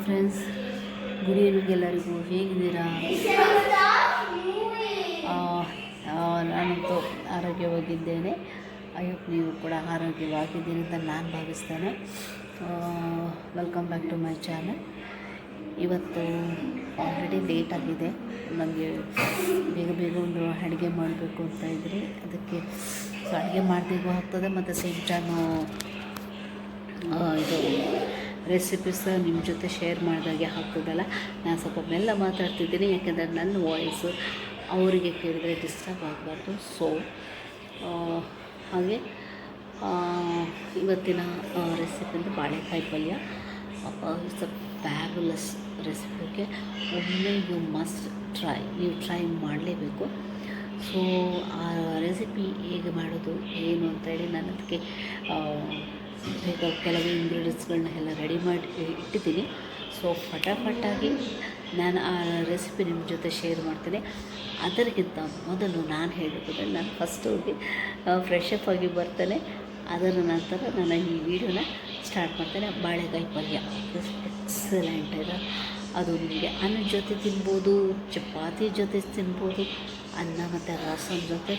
Friends, good evening ಎಲ್ಲರಿಗೂ. ಹೇಗಿದ್ದೀರಾ? ನಾನಂತೂ ಆರೋಗ್ಯವಾಗಿದ್ದೇನೆ. ನೀವು ಕೂಡ ಆರೋಗ್ಯವಾಗಿದ್ದೀನಿ ಅಂತ ನಾನು ಭಾವಿಸ್ತೇನೆ. Welcome back to my channel. ಇವತ್ತು ಆಲ್ರೆಡಿ ಲೇಟ್ ಆಗಿದೆ. ನನಗೆ ಬೇಗ ಒಂದು ಅಡುಗೆ ಮಾಡಬೇಕು ಅಂತ ಇದ್ದರೆ ಅದಕ್ಕೆ ಅಡುಗೆ ಮಾಡಬೇಕು ಆಗ್ತದೆ, ಮತ್ತು ಸೇಮ್ ಟೈಮು ಇದು ರೆಸಿಪೀಸ್ ನಿಮ್ಮ ಜೊತೆ ಶೇರ್ ಮಾಡಿದಾಗೆ ಆಗ್ತದಲ್ಲ. ನಾನು ಸ್ವಲ್ಪ ಮೆಲ್ಲ ಮಾತಾಡ್ತಿದ್ದೀನಿ, ಯಾಕೆಂದರೆ ನನ್ನ ವಾಯ್ಸು ಅವರಿಗೆ ಕೇಳಿದರೆ ಡಿಸ್ಟರ್ಬ್ ಆಗಬಾರ್ದು. ಸೊ ಹಾಗೆ ಇವತ್ತಿನ ರೆಸಿಪಿ ಅಂದರೆ ಬಾಳೆಕಾಯಿ ಪಲ್ಯ. ಇಟ್ಸ್ ಅ ಫ್ಯಾಬುಲಸ್ ರೆಸಿಪಿಗೆ ಒಮ್ಮೆ ಯು ಮಸ್ಟ್ ಟ್ರೈ, ನೀವು ಟ್ರೈ ಮಾಡಲೇಬೇಕು. ಸೊ ಆ ರೆಸಿಪಿ ಹೇಗೆ ಮಾಡೋದು ಏನು ಅಂತೇಳಿ ನಾನು ಅದಕ್ಕೆ ಕೆಲವು ಇಂಗ್ರೀಡಿಯೆಂಟ್ಸ್ಗಳನ್ನ ಎಲ್ಲ ರೆಡಿ ಮಾಡಿ ಇಟ್ಟಿದ್ದೀನಿ. ಸೊ ಫಟಾಫಟಾಗಿ ನಾನು ಆ ರೆಸಿಪಿ ನಿಮ್ಮ ಜೊತೆ ಶೇರ್ ಮಾಡ್ತೀನಿ. ಅದಕ್ಕಿಂತ ಮೊದಲು ನಾನು ಹೇಳಬೇಕಂದ್ರೆ, ನಾನು ಫಸ್ಟ್ ಹೋಗಿ ಫ್ರೆಶ್ ಅಪ್ ಆಗಿ ಬರ್ತೇನೆ. ಅದರ ನಂತರ ನಾನು ಈ ವಿಡಿಯೋನ ಸ್ಟಾರ್ಟ್ ಮಾಡ್ತೇನೆ. ಬಾಳೆಕಾಯಿ ಪಲ್ಯ ಎಕ್ಸಲೆಂಟ್ ಇದೆ. ಅದು ನಿಮಗೆ ಅನ್ನದ ಜೊತೆ ತಿನ್ಬೋದು, ಚಪಾತಿ ಜೊತೆ ತಿನ್ಬೋದು, ಅನ್ನ ಮತ್ತು ರಸಂ ಜೊತೆ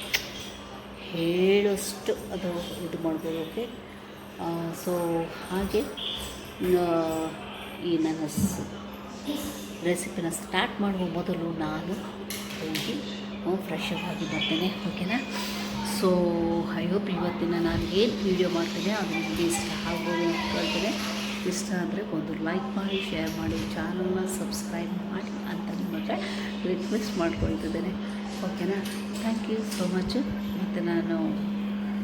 ಹೇಳೋಷ್ಟು ಅದು ಇದು ಮಾಡ್ಬೋದು. ಓಕೆ, ಸೊ ಹಾಗೆ ಈ ನನ್ನ ರೆಸಿಪಿನ ಸ್ಟಾರ್ಟ್ ಮಾಡುವ ಮೊದಲು ನಾನು ಹೋಗಿ ಫ್ರೆಶ್ ಅಪ್ ಆಗಿ ಬರ್ತೇನೆ. ಓಕೆನಾ? ಸೊ ಐ ಹೋಪ್ ಇವತ್ತಿನ ನಾನು ಏನು ವೀಡಿಯೋ ಮಾಡ್ತೇನೆ ಅದು ನಿಮಗೆ ಇಷ್ಟ ಆಗ್ಬೋದು ಅಂತ ಹೇಳ್ತೇನೆ. ಇಷ್ಟ ಆದರೆ ಒಂದು ಲೈಕ್ ಮಾಡಿ, ಶೇರ್ ಮಾಡಿ, ಚಾನಲ್ನ ಸಬ್ಸ್ಕ್ರೈಬ್ ಮಾಡಿ ಅಂತ ನಿಮ್ಮ ಹತ್ರ ರಿಕ್ವೆಸ್ಟ್ ಮಾಡ್ಕೊಳ್ತಿದ್ದೇನೆ. ಓಕೆನಾ? Thank you so much. ಮತ್ತು ನಾನು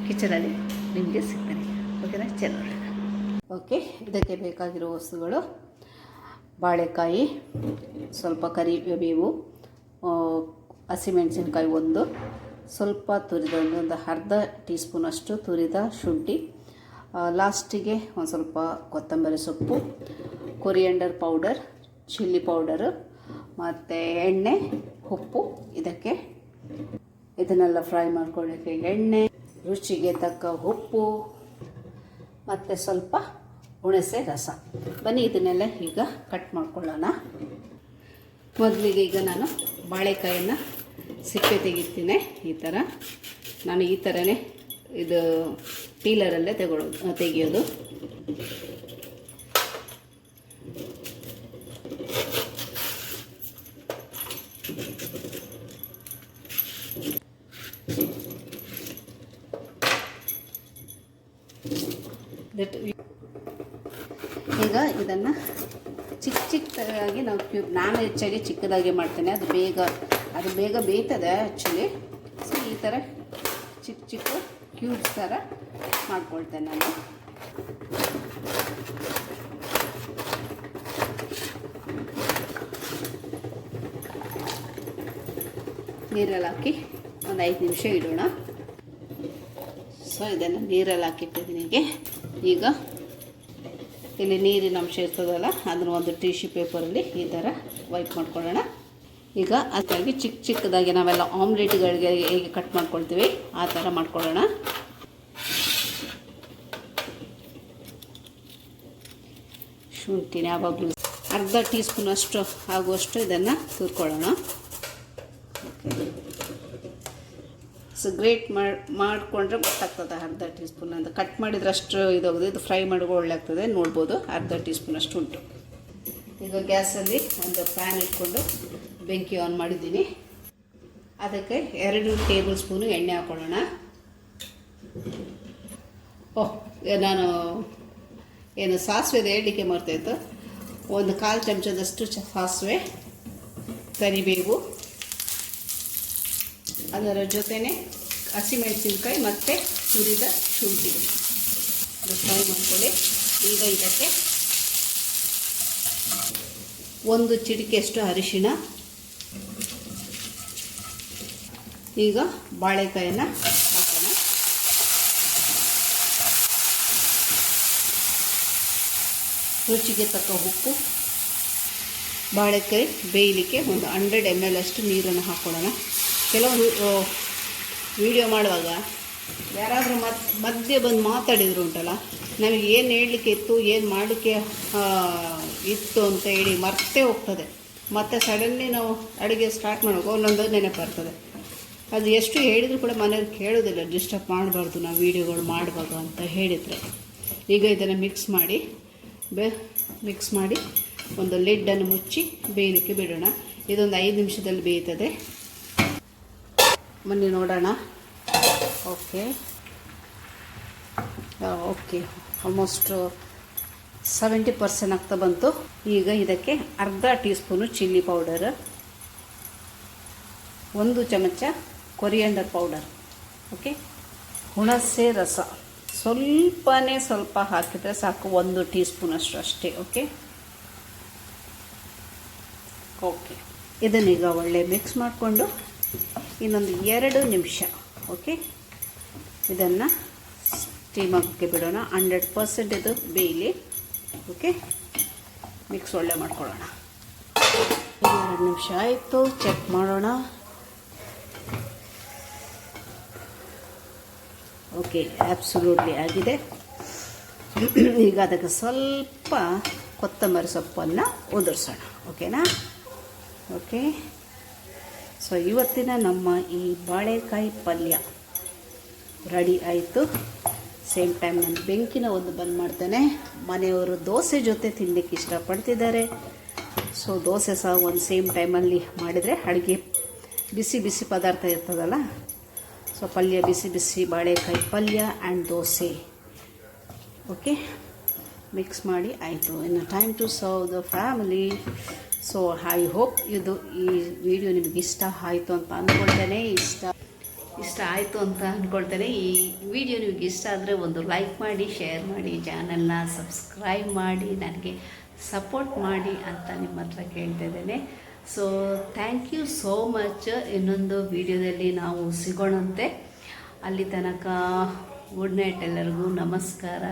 ಕಿಚನಲ್ಲಿ ನಿಮಗೆ ಸಿಗ್ತೇನೆ. ಓಕೆನಾ? ಚೆನ್ನಾಗಿ ಓಕೆ. ಇದಕ್ಕೆ ಬೇಕಾಗಿರೋ ವಸ್ತುಗಳು: ಬಾಳೆಕಾಯಿ, ಸ್ವಲ್ಪ ಕರಿಬೇವು, ಹಸಿಮೆಣಸಿನ್ಕಾಯಿ ಒಂದು, ಸ್ವಲ್ಪ ತುರಿದ ಒಂದು ಅರ್ಧ ಟೀ ಸ್ಪೂನಷ್ಟು ತುರಿದ ಶುಂಠಿ, ಲಾಸ್ಟಿಗೆ ಒಂದು ಸ್ವಲ್ಪ ಕೊತ್ತಂಬರಿ ಸೊಪ್ಪು, ಕೊರಿಯಂಡರ್ ಪೌಡರ್, ಚಿಲ್ಲಿ ಪೌಡರು, ಮತ್ತು ಎಣ್ಣೆ, ಉಪ್ಪು. ಇದನ್ನೆಲ್ಲ ಫ್ರೈ ಮಾಡ್ಕೊಳ್ಳೋಕ್ಕೆ ಎಣ್ಣೆ, ರುಚಿಗೆ ತಕ್ಕ ಉಪ್ಪು, ಮತ್ತು ಸ್ವಲ್ಪ ಹುಣಸೆ ರಸ. ಬನ್ನಿ ಇದನ್ನೆಲ್ಲ ಈಗ ಕಟ್ ಮಾಡ್ಕೊಳ್ಳೋಣ. ಮೊದಲಿಗೆ ಈಗ ನಾನು ಬಾಳೆಕಾಯನ್ನು ಸಿಪ್ಪೆ ತೆಗಿತೀನಿ. ಈ ಥರ ನಾನು ಈ ಥರನೇ ಇದು ಪೀಲರಲ್ಲೇ ತೆಗೆಯೋದು. ಈಗ ಇದನ್ನು ಚಿಕ್ಕದಾಗಿ ನಾವು ನಾನು ಹೆಚ್ಚಾಗಿ ಚಿಕ್ಕದಾಗಿ ಮಾಡ್ತೇನೆ. ಅದು ಬೇಗ ಬೇಯ್ತದೆ ಆ್ಯಕ್ಚುಲಿ. ಸೊ ಈ ಥರ ಚಿಕ್ಕ ಕ್ಯೂಬ್ಸ್ ಥರ ಮಾಡ್ಕೊಳ್ತೇನೆ ನಾನು. ನೀರಲ್ಲಿ ಹಾಕಿ ಒಂದು 5 ನಿಮಿಷ ಇಡೋಣ. ಸೊ ಇದನ್ನು ನೀರಲ್ಲಿ ಹಾಕಿಟ್ಟಿದ್ದೀನಿ. ಈಗ ಇಲ್ಲಿ ನೀರಿನ ಅಂಶ ಇರ್ತದಲ್ಲ, ಅದನ್ನು ಒಂದು ಟಿಶ್ಯೂ ಪೇಪರಲ್ಲಿ ಈ ಥರ ವೈಪ್ ಮಾಡ್ಕೊಳ್ಳೋಣ. ಈಗ ಅದಕ್ಕಾಗಿ ಚಿಕ್ಕದಾಗಿ ನಾವೆಲ್ಲ ಆಮ್ಲೆಟ್ಗಳಿಗೆ ಹೇಗೆ ಕಟ್ ಮಾಡ್ಕೊಳ್ತೀವಿ ಆ ಥರ ಮಾಡ್ಕೊಳ್ಳೋಣ. ಶುಂಠಿನ ಯಾವಾಗಲೂ ಅರ್ಧ ಟೀ ಸ್ಪೂನಷ್ಟು ಆಗುವಷ್ಟು ಇದನ್ನು ತುರ್ಕೊಳ್ಳೋಣ. ಸೊ ಗ್ರೇಟ್ ಮಾಡಿಕೊಂಡ್ರೆ ಗೊತ್ತಾಗ್ತದೆ ಅರ್ಧ ಟೀ ಸ್ಪೂನ್ ಅಂತ. ಕಟ್ ಮಾಡಿದ್ರೆ ಅಷ್ಟು ಇದಾಗೋದು. ಇದು ಫ್ರೈ ಮಾಡೋಕೆ ಒಳ್ಳೆ ಆಗ್ತದೆ. ನೋಡ್ಬೋದು, ಅರ್ಧ ಟೀ ಸ್ಪೂನಷ್ಟು ಉಂಟು. ಈಗ ಗ್ಯಾಸಲ್ಲಿ ಒಂದು ಪ್ಯಾನ್ ಇಟ್ಕೊಂಡು ಬೆಂಕಿ ಆನ್ ಮಾಡಿದ್ದೀನಿ. ಅದಕ್ಕೆ 2 ಟೇಬಲ್ ಸ್ಪೂನು ಎಣ್ಣೆ ಹಾಕ್ಕೊಳ್ಳೋಣ. ನಾನು ಸಾಸಿವೆ ಹೇಳಲಿಕ್ಕೆ ಮಾಡ್ತಾಯಿತ್ತು. ಒಂದು 1/4 ಚಮಚದಷ್ಟು ಸಾಸಿವೆ, ಕರಿಬೇವು, ಅದರ ಜೊತೆನೇ ಹಸಿಮೆಣಸಿನ್ಕಾಯಿ ಮತ್ತು ತುರಿದ ಶುಂಠಿ ಫ್ರೈ ಮಾಡ್ಕೊಳ್ಳಿ. ಈಗ ಇದಕ್ಕೆ 1 ಚಿಟಿಕೆಯಷ್ಟು ಅರಿಶಿಣ. ಈಗ ಬಾಳೆಕಾಯನ್ನು ಹಾಕೋಣ. ರುಚಿಗೆ ತಕ್ಕ ಉಪ್ಪು. ಬಾಳೆಕಾಯಿ ಬೇಯಲಿಕ್ಕೆ ಒಂದು 100 ml ಅಷ್ಟು ನೀರನ್ನು ಹಾಕ್ಕೊಳ್ಳೋಣ. ಕೆಲವೊಂದು ವಿಡಿಯೋ ಮಾಡುವಾಗ ಯಾರಾದರೂ ಮಧ್ಯೆ ಬಂದು ಮಾತಾಡಿದ್ರು ಉಂಟಲ್ಲ, ನಮಗೆ ಏನು ಹೇಳಲಿಕ್ಕೆ ಇತ್ತು, ಏನು ಮಾಡಲಿಕ್ಕೆ ಇತ್ತು ಅಂತ ಹೇಳಿ ಮರ್ತೇ ಹೋಗ್ತದೆ. ಮತ್ತು ಸಡನ್ಲಿ ನಾವು ಅಡುಗೆ ಸ್ಟಾರ್ಟ್ ಮಾಡುವಾಗ ಒಂದೊಂದು ನೆನಪು ಬರ್ತದೆ. ಅದು ಎಷ್ಟು ಹೇಳಿದರೂ ಕೂಡ ಮನೆಯವ್ರು ಕೇಳೋದಿಲ್ಲ, ಡಿಸ್ಟರ್ಬ್ ಮಾಡಬಾರ್ದು ನಾವು ವೀಡಿಯೋಗಳು ಮಾಡುವಾಗ ಅಂತ ಹೇಳಿದರೆ. ಈಗ ಇದನ್ನು ಮಿಕ್ಸ್ ಮಾಡಿ ಒಂದು ಲಿಡ್ಡನ್ನು ಮುಚ್ಚಿ ಬೇಯಲಿಕ್ಕೆ ಬಿಡೋಣ. ಇದೊಂದು 5 ನಿಮಿಷದಲ್ಲಿ ಬೇಯ್ತದೆ. ಬನ್ನಿ ನೋಡೋಣ. ಓಕೆ, ಆಲ್ಮೋಸ್ಟ್ 70% ಆಗ್ತಾ ಬಂತು. ಈಗ ಇದಕ್ಕೆ ಅರ್ಧ ಟೀ ಸ್ಪೂನು ಚಿಲ್ಲಿ ಪೌಡರ್, 1 ಚಮಚ ಕೊರಿಯಂಡರ್ ಪೌಡರ್, ಓಕೆ, ಹುಣಸೆ ರಸ ಸ್ವಲ್ಪ ಹಾಕಿದರೆ ಸಾಕು, 1 ಟೀ ಸ್ಪೂನಷ್ಟು ಅಷ್ಟೇ. ಓಕೆ, ಇದನ್ನೀಗ ಒಳ್ಳೆ ಮಿಕ್ಸ್ ಮಾಡಿಕೊಂಡು ಇನ್ನೊಂದು 2 ನಿಮಿಷ ಓಕೆ ಇದನ್ನು ಸ್ಟೀಮ್ ಹಾಕಿ ಬಿಡೋಣ. 100% ಇದು ಬೇಯಲಿ. ಓಕೆ, ಮಿಕ್ಸ್ ಒಳ್ಳೆ ಮಾಡ್ಕೊಳ್ಳೋಣ. 2 ನಿಮಿಷ ಆಯಿತು, ಚೆಕ್ ಮಾಡೋಣ. ಓಕೆ, ಆ್ಯಬ್ಸಲ್ಯೂಟ್ಲಿ ಆಗಿದೆ. ಈಗ ಅದಕ್ಕೆ ಸ್ವಲ್ಪ ಕೊತ್ತಂಬರಿ ಸೊಪ್ಪನ್ನು ಉದುರಿಸೋಣ. ಓಕೆನಾ? ಓಕೆ, ಸೊ ಇವತ್ತಿನ ನಮ್ಮ ಈ ಬಾಳೆಕಾಯಿ ಪಲ್ಯ ರೆಡಿ ಆಯಿತು. ಸೇಮ್ ಟೈಮ್ ನಾನು ಬೆಂಕಿನ ಒಂದು ಬಂದ್ ಮಾಡ್ತೇನೆ. ಮನೆಯವರು ದೋಸೆ ಜೊತೆ ತಿನ್ನಲಿಕ್ಕೆ ಇಷ್ಟಪಡ್ತಿದ್ದಾರೆ. ಸೊ ದೋಸೆ ಸಹ ಒಂದು ಸೇಮ್ ಟೈಮಲ್ಲಿ ಮಾಡಿದರೆ ಅಡುಗೆ ಬಿಸಿ ಪದಾರ್ಥ ಇರ್ತದಲ್ಲ. ಸೊ ಪಲ್ಯ ಬಿಸಿ ಬಾಳೆಕಾಯಿ ಪಲ್ಯ ಆ್ಯಂಡ್ ದೋಸೆ. ಓಕೆ, ಮಿಕ್ಸ್ ಮಾಡಿ ಆಯಿತು. ಇನ್ನು time to serve the family. So I hope ಈ ವಿಡಿಯೋ ನಿಮಗೆ ಇಷ್ಟ ಆಯಿತು ಅಂತ ಅಂದ್ಕೊಳ್ತೇನೆ. ಇಷ್ಟ ಆಯಿತು ಅಂತ ಅಂದ್ಕೊಳ್ತೇನೆ. ಈ ವಿಡಿಯೋ ನಿಮಗೆ ಇಷ್ಟ ಆದರೆ ಒಂದು ಲೈಕ್ ಮಾಡಿ, ಶೇರ್ ಮಾಡಿ, ಚಾನಲ್ನ ಸಬ್ಸ್ಕ್ರೈಬ್ ಮಾಡಿ, ನನಗೆ ಸಪೋರ್ಟ್ ಮಾಡಿ ಅಂತ ನಿಮ್ಮ ಹತ್ರ ಕೇಳ್ತಾ ಇದ್ದೇನೆ. So thank you so much. ಇನ್ನೊಂದು ವಿಡಿಯೋದಲ್ಲಿ ನಾವು ಸಿಗೋಣಂತೆ. ಅಲ್ಲಿ ತನಕ ಗುಡ್ ನೈಟ್, ಎಲ್ಲರಿಗೂ ನಮಸ್ಕಾರ.